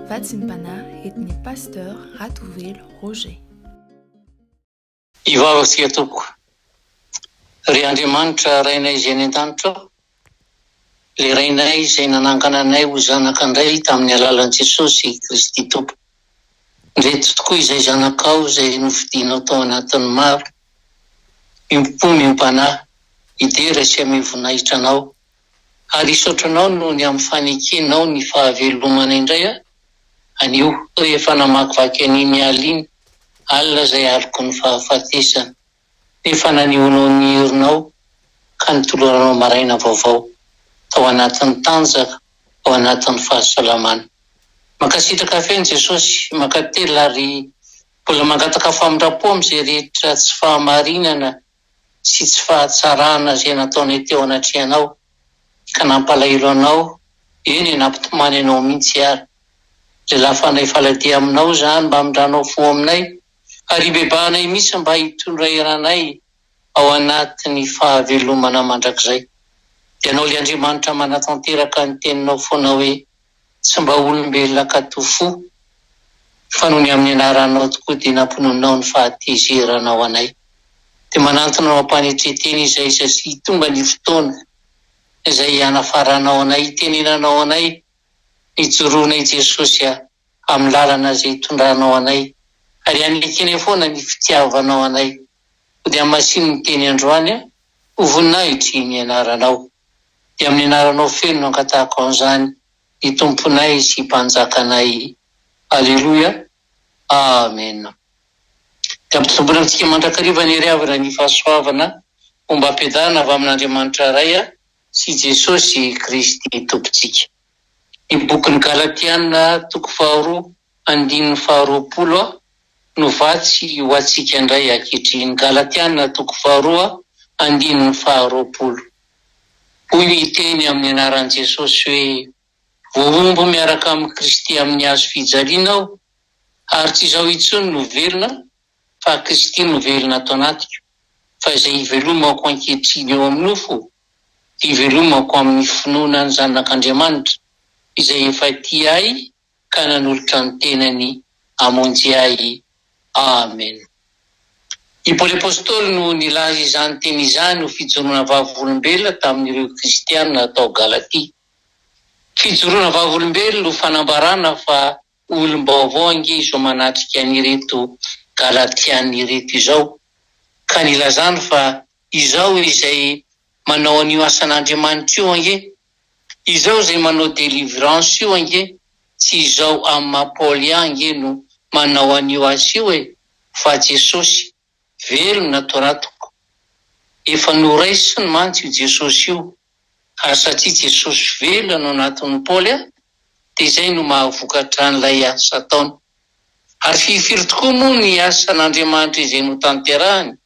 Vatsim-panahy etny pasteur Ratovelo Roger. Ivavasika toko. Ry Andriamanitra rainay izay any an-danitra ao. Le rainay izay nanangana anay ho zanakandray tamin'ny alalan'i Jesosy Kristy Tompo. Ndreto tokoa izay zanakao izay novidianao tao anatin'ny maro. Mimpo mimpanahy, idera sy amivonaitra anao. Ary isotranao no ny amin'ny fanekenao ny fahavelomana indray anio rehefa namakivaky any mialiny alina izay aliko ny fahafatesana. Nefa nanionao ny herinao ka nitoloranao maraina vaovao tao anatin'ny tanjaka, ao anatin'ny fahasalamana. Mankasitraka feno Jesosy, mankatelo ary mbola mangataka famindrapo amin'izay rehetra tsy fahamarinana sy tsy fahatsarana izay nataonay teo anatrehanao, ka nampalahelo anao, eny nampitomany anao mihitsy ary. Izay lafanay faladia aminao zany mba handranao fo aminay, ary bebanay mihitsy mba hitondra iranay ao anatin'ny fahavelomana mandrakizay. Dia anao le Andriamanitra manatanteraka ny teninao foana hoe tsy mba olombelona katofo, fa noho ny amin'ny anaranao tokoa dia nampinoninao ny fahatezeranao anay. Dia manantonao ampanetreteny izay sy tonga ny fotoana izay hanafaranao anay, hitenenanao anay, hijoroanay Jesosy amin'ny lalana izay hitondranao anay, ary hanekeny foana ny fitiavanao anay. Dia masiny ny teny androany ho voninahitry ny anaranao. Dia amin'ny anaranao feno no angatahako an'izany ny tomponay sy mpanjakanay. Aleluia. Amen. Dia ampitombona amintsika mandrakariva ny riavana ny fahasoavana fomba ampiadana avy amin'Andriamanitra ray sy Jesosy Kristy tompontsika. Ny bokin'ny Galatiana 2:2-20 no vatsy ho antsika indray ankehitriny. Galatiana 2:2-20. Hoy miteny amin'ny anaran'i Jesosy hoe voaombo miaraka amin'ny Kristy amin'ny hazo fijaliana aho, ary tsy izao intsony no velona, fa Kristy no velona ato anatiko. Fa izay hivelomako ankehitriny eo amin'ny nofo, hivelomako amin'ny finoana ny zanak'Andriamanitra izay efa tia ahy ka nanolotra ny tenany hamonjy ahy. Amen. I Paoly Apôstôly no nilaza izany teny izany ho fijoroana vavolombelona tamin'ireo kristianina tao Galatia. Fijoroana vavolombelona ho fanambarana fa olom-baovao ange izao manatrika an'ireto Galatiana ireto izao, ka nilazany fa izao izay manao an'io asan'Andriamanitra io ange, izao izay manao délivrance io ange, tsy izao amin'ny maha-Paoly ange no manao an'io asa io fa Jesosy velona ato anatiko. Efa noraisiny mantsy io Jesosy io, ary satria Jesosy velona no anatin'ny Paoly dia izay no mahavokatra an'ilay asa ataony. Ary fifiry tokoa moa ny asan'Andriamanitra izay no tanterahany,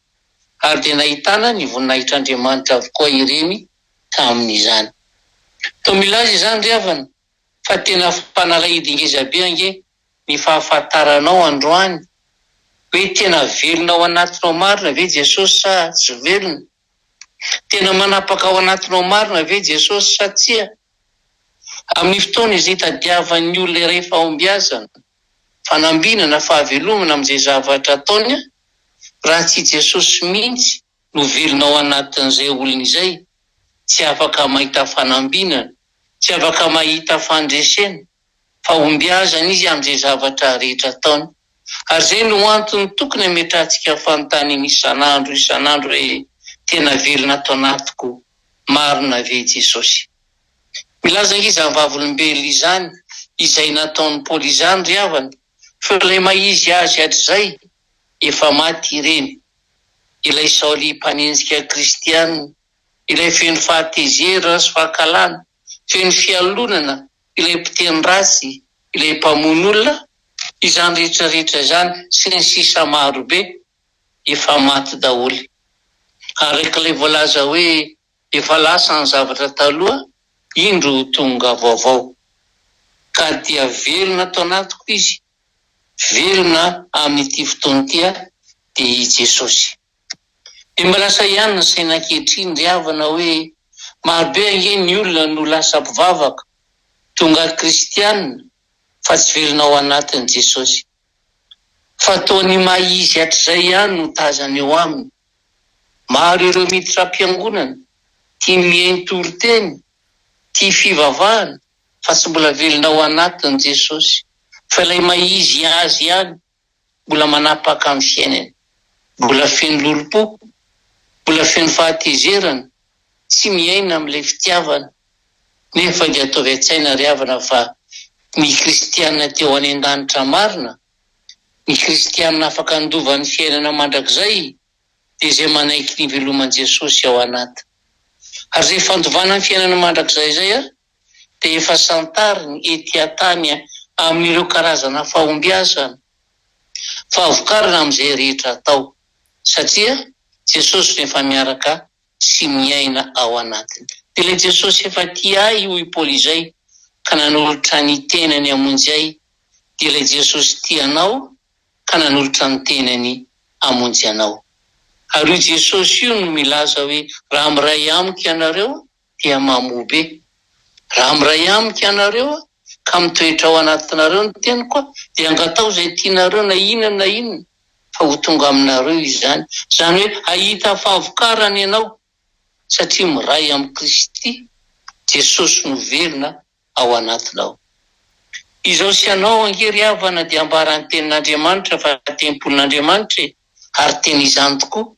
ary dia nahitana ny voninahitr'Andriamanitra avokoa ireny tamin'izany. Toa milaza izany ry havana fa tena fanalahidy ngezabe ange ny fahafantaranao androany hoe tena velona ao anatinao marina ve Jesosy sa tsy velona? Tena manapaka ao anatinao marina ve Jesosy sa tsia? Amin'ny fotoana izay tadiavan'ny olona iray fahombiazana, fanambinana, fahavelomana amin'izay zavatra ataony, raha tsy Jesosy mihitsy no velona ao anatin'izay olona izay, tsy afaka mahita fanambinana, tsy afaka mahita fandresena, fahombiazana izy amin'izay zavatra rehetra ataony. Ary izay no antony tokony hametrantsika fanontaniana isan'andro hoe tena velona ato anatiko marina ve Jesosy? Milaza izany vavolombelona izany izay nataon'ny Paoly izany ry havana, fa ilay maizy azy hatr'izay efa maty ireny. Ilay Saoly mpanenjika kristianina, ilay feno fahatezerana sy fahakalana, feno fialonana, ilay mpiteny ratsy, ilay mpamono olona, izany rehetrarehetra izany sy ny sisa marobe efa maty daholo. Araka ilay voalaza hoe efa lasa ny zavatra taloha, indro tonga vaovao. Ka dia velona ato anatiko izy, velona amin'ity fotoana ity dia i Jesosy. Dia mba lasa ihany ny saina ankehitriny ry havana hoe marobe ange ny olona no lasa mpivavaka, tonga kristianina, fa tsy velinao anatiny Jesosy. Fa ataony maizy hatr'izay ihany no tazany eo aminy. Maro ireo miditra am-piangonana, tia mihaino toriteny, tia fivavahana, fa tsy mbola velinao anatiny Jesosy. Fa ilay maizy azy ihany mbola manapaka amin'ny fiainany, mbola feno lolom-po, mbola feno fahatezerana, tsy miaina amin'ilay fitiavana. Nefa dia ataovy an-tsaina ry havana fa ny kristianina teo any an-danitra marina, ny kristianina afaka andovan'ny fiainana mandrakizay, dia izay manaiky ny veloman Jesosy ao anatiny. Ary izay fandovana ny fiainana mandrakizay izay dia efa santariny ety an-tany amin'ireo karazana fahombiazana, fahavokarana amin'izay rehetra atao, satria Jesosy rehefa miaraka sy miaina ao anatiny. Dia ilay Jesosy efa tia ahy hoy Paoly izay, ka nanolotra ny tenany hamonjy ahy, dia ilay Jesosy tianao ka nanolotra ny tenany hamonjy anao. Ary io Jesosy io no milaza hoe raha miray amiko ianareo dia mamobe. Raha miray amiko ianareo ka mitoetra ao anatinareo ny teniko, dia angatao izay tianareo na inona na inona, fa ho tonga aminareo izany. Izany hoe ahita fahavokarana ianao, satria miray amin'ny Kristy, Jesosy no velona ao anatinao. Izao sy anao angery havana dia ambarany tenin'Andriamanitra fa tempolin'Andriamanitra, ary teny izany tokoa,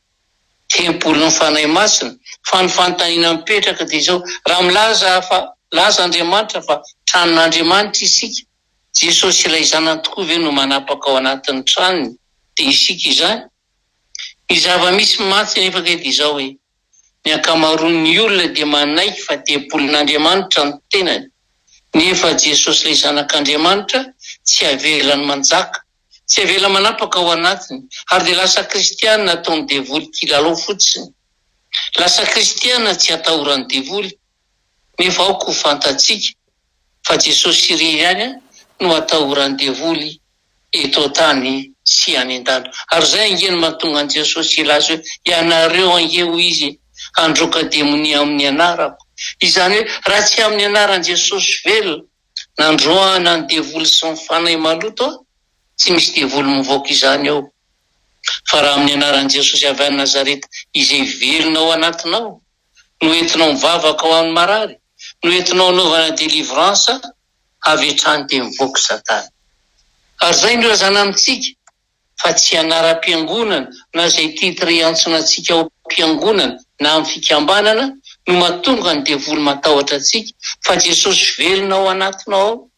tempolin'ny fanahy masina, fa ny fanontaniana mipetraka dia izao, raha laza Andriamanitra fa tranon'Andriamanitra isika, Jesosy ilay zanany tokoa ve no manapaka ao anatin'ny tranony, dia isika izany. Ny zava-misy matsy nefa dia izao hoe ny ankamaroan'ny olona dia manaiky fa tempolin'Andriamanitra ny tenany, nefa Jesosy ilay zanak'Andriamanitra tsy avelany manjaka, tsy avela manapaka ao anatiny, ary dia lasa kristianina ataony devoly kilalao fotsiny. Lasa kristianina tsy atahorany devoly, nefa aoko ho fantatsika fa Jesosy irery ihany no atahorany devoly eto tany sy any an-tany. Ary izay ange no mahatonga an Jesosy ilaza hoe ianareo ange ho izy handroka demonia amin'ny anarako. Izany hoe raha tsy amin'ny anaran Jesosy velona nandroana ny devoly sy ny fanahy maloto, tsy misy devoly mivoaka izany ao. Fa raha amin'ny anaran Jesosy avy any Nazareta izay velona ao anatinao, no entinao mivavaka ao amin'ny marary, no entinao anaovana delivrance, avy hatrany dia mivoaka Satana. Ary izay no lazana amintsika fa tsy anaram-piangonana na izay titry iantsona antsika ao am-piangonana na amin'ny fikambanana no mahatonga ny devoly matahotra antsika, fa Jesosy velona ao anatinao ao.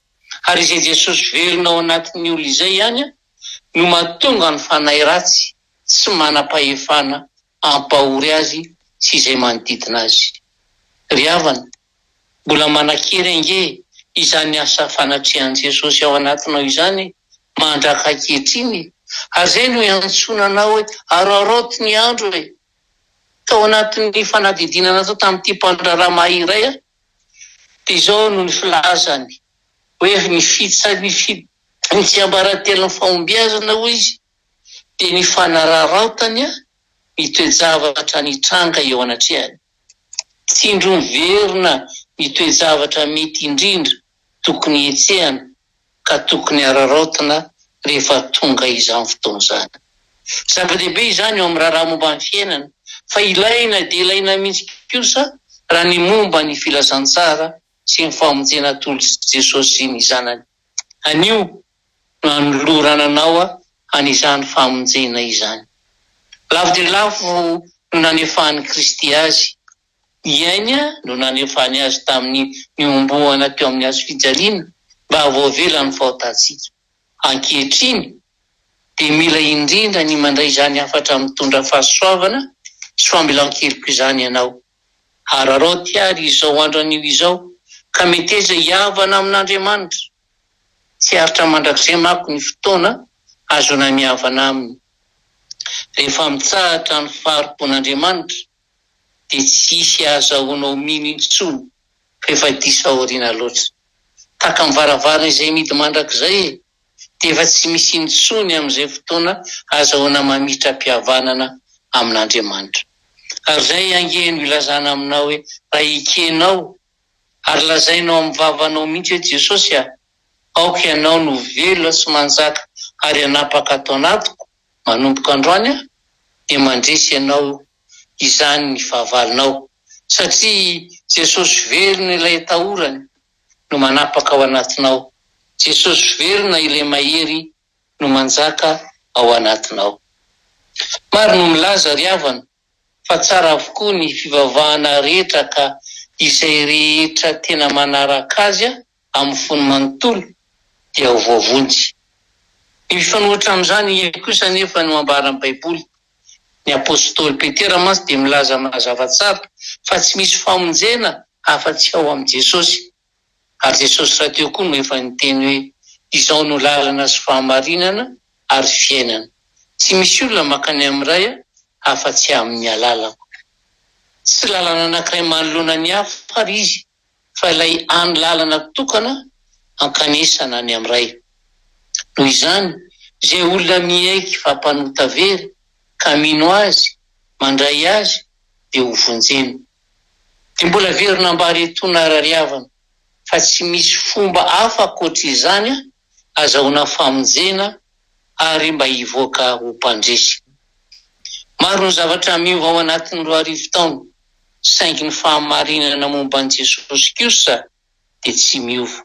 Ary izay Jesosy velona ao anatin'ny olona izay ihany no mahatonga ny fanahy ratsy sy manam-pahefana ampahory azy sy izay manodidina azy. Ry havana, mbola manan-kery ange izany asa fanatrehan'i Jesosy ao anatinao izany, mandraka ankehitriny. Ary izay no iantsonanao hoe araroty ny andro hoe tao anatin'ny fanadidinana atao tamin'ity mpandraraha mahiray dia izao no ny filazany hoe ny tsiambaratelon'ny fahombiazana hoy izy, dia ny fanararaotany ny toe-javatra ny tranga eo anatrehany. Tsy indro miverina ny toe-javatra mety indrindra tokony etsehana ka tokony araraotana rehefa tonga izany fotoana izany. Zava-dehibe izany eo amin'ny raharaha momba ny fiainana, fa ilaina dia ilaina mihitsy kosa raha ny momba ny filazantsara sy ny famonjena tolotra Jesosy sy ny zanany. Anio no anolorananao an'izany famonjena izany. Lafo dia lafo no nanefahan'ny Kristy azy. Iaina no nanefahany azy tamin'ny niomboana teo amin'ny hazo fijaliana mba havoavela ny fahotantsika. Ankehitriny dia mila indrindra ny mandray izany afatra mitondra fahasoavana sy fambelan-keloka izany ianao. Araroty ary izao andro anio izao ka meteza hiavana amin'Andriamanitra. Tsy haritra mandrakizay manko ny fotoana azona mihavana aminy. Rehefa mitsahatra ny faharipon'Andriamanitra dia tsy hisy ahazahoanao mino intsony fa efa diso aoriana loatra. Taka mivaravarana izay midy mandrakizay dia efa tsy misy intsony amin'izay fotoana ahazahoana mamitra-pihavanana amin'Andriamanitra. Ary izay ange no ilazana aminao hoe raha ikenao ary lazainao amin'ny vavanao mihitsy hoe Jesosy aoka ianao no velona sy manjaka ary anapaka atao anatiko manomboka androany aho, dia mandresy ianao izany ny fahavalonao, satria Jesosy velona ilay atahorany no manapaka ao anatinao. Jesosy velona ilay mahery no manjaka ao anatinao. Maro no milaza ry havana fa tsara avokoa ny fivavahana rehetra ka izay rehetra tena manaraka azy amin'ny fony manontolo dia ho voavonjy. Ny mifanohitra amin'izany kosa nefa no ambaran'ny Baiboly. Ny apôstôly Petera mantsy dia milaza mazava tsara fa tsy misy famonjena afa-tsy ao amin'i Jesosy. Ary Jesosy raha teo koa no efa niteny hoe izao no lalana sy fahamarinana ary fiainana. Tsy misy olona mankany amin'iray afa-tsy amin'ny alalako. Tsy lalana anankiray manoloana ny hafa ary izy, fa ilay any lalana tokana ankanesana ny amin'iray. Noho izany, izay olona miaiky fampanota very ka mino azy, mandray azy, dia ho vonjeny. Dia mbola verina mba haretona rariavana, fa tsy misy fomba hafa ankoatr'izany azahoana famonjena ary mba hivoaka ho mpandresy. Maro ny zavatra miova ao anatin'ny 2000 taona, saingy ny fahamarinana momba an'i Jesosy kosa dia tsy miova.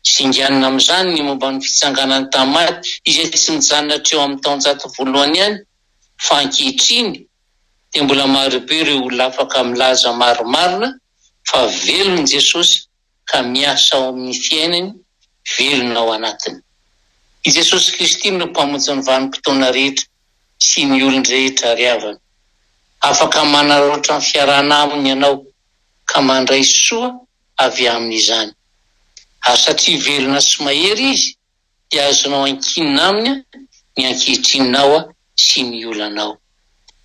Singanina amin'izany ny momba ny fitsanganany tamaty izay tsy mijanona treo amin'ny taonjato voalohany ihany, fa ankehitriny dia mbola marobe ireo olona afaka milaza maromarina fa velon' Jesosy ka miasa ao amin'ny fiainany, velona ao anatiny. I Jesosy Kristy no mpamonjy ny vanim-potoana rehetra sy ny olon-drehetra ry havana. Afaka manararaotra ny fiarahana aminy ianao ka mandray soa avy amin'izany. Ary satria velona sy mahery izy, dia azonao ankinina aminy ny ankehitrinao sy ny olanao.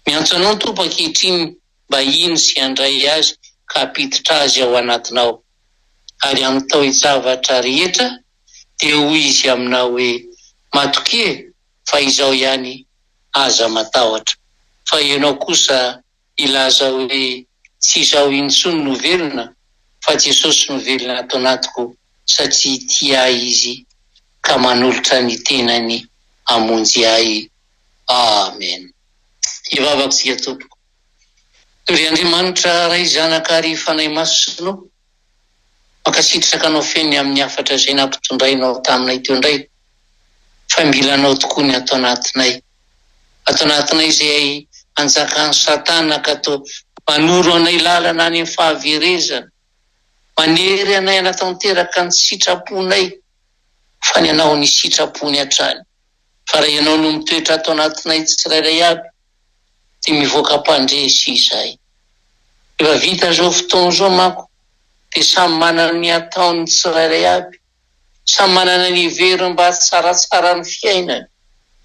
Miantso anao ny Tompo ankehitriny mba ino sy handray azy ka hampiditra azy ao anatinao. Ary amin'ny tao-javatra rehetra dia hoy izy aminao hoe matoke fa izao ihany aza matahotra. Fa ianao kosa ilaza hoe tsy izao intsony no velona, fa Jesosy no velona ato anatiko satria tia izy ka manolotra ny tenany hamonjy ahy. Amen. Ivavaka sika tompoko. Ry Andriamanitra ray zanaka ary fanahy masino, mankasitraka anao feny amin'ny hafatra izay nampitondrainao taminay teo indray, fa mila anao tokoa ny ato anatinay. Ato anatinay izay anjakan'ny Satana ka atao manoro anay lalana any amin'ny fahaverezana, manery anay anatanteraka ny sitraponay, fa ny anao ny sitrapony hatrany. Fa raha ianao no mitoetra ato anatinay tsirairay aby, dia mivoaka mpandresy izay. Efa vita zao fotoana zao manko, dia samy manana ny ataony tsirairay aby, samy manana ny veriny mba tsaratsara ny fiainany.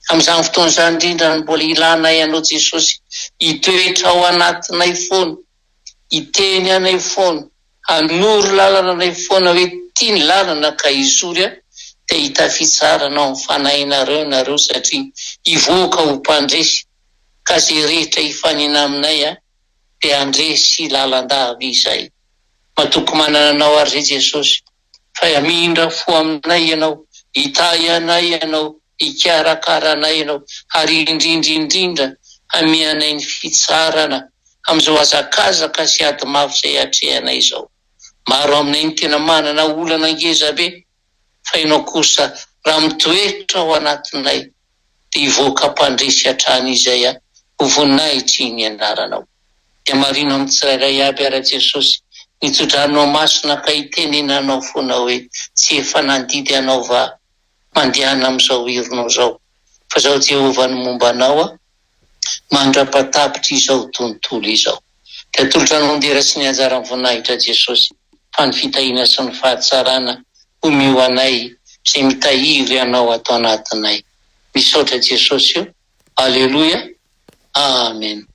Amin'izany fotoana izany indrindra ny mbola ilanay ianao Jesosy hitoetra ao anatinay foana, hiteny anay foana, hanoro lalana anay foana hoe tia ny lalana ka izory dia hitafitsaranao amin'ny fanahinareo nareo satria hivoaka ho mpandresy. Ka izay rehetra hifanina aminay dia andresy lalandava izay. Matoko manana anao ary izay Jesosy, fa hamindra fo aminay ianao, hitahy anay ianao, hikarakara anay ianao, ary indrindra hamianay ny fitsarana amin'izao azakazaka sy ady mafy izay hatrehanay izao. Maro aminay ny tena manana olana ngeza be, fa ianao kosa raha mitoetra ao anatinay dia hivoaka mpandresy hatrany izay ho voninahitry ny anaranao. Dia marino amin'ny tsirairay aby ara Jesosy, nitondranao masina ka hitenenanao foana hoe tsy efa nandidy anao va mandehana amin'izao herinao zao, fa zao Jehovah no momba anao mandra-patapitra izao tontolo izao. Dia tolotranao ndera sy ny anjarany voninahitra Jesosy, fa ny fitahiana sy ny fahatsarana homeo anay izay mitahiry anao ato anatinay. Misaotra Jesosy io. Aleluia. Amen.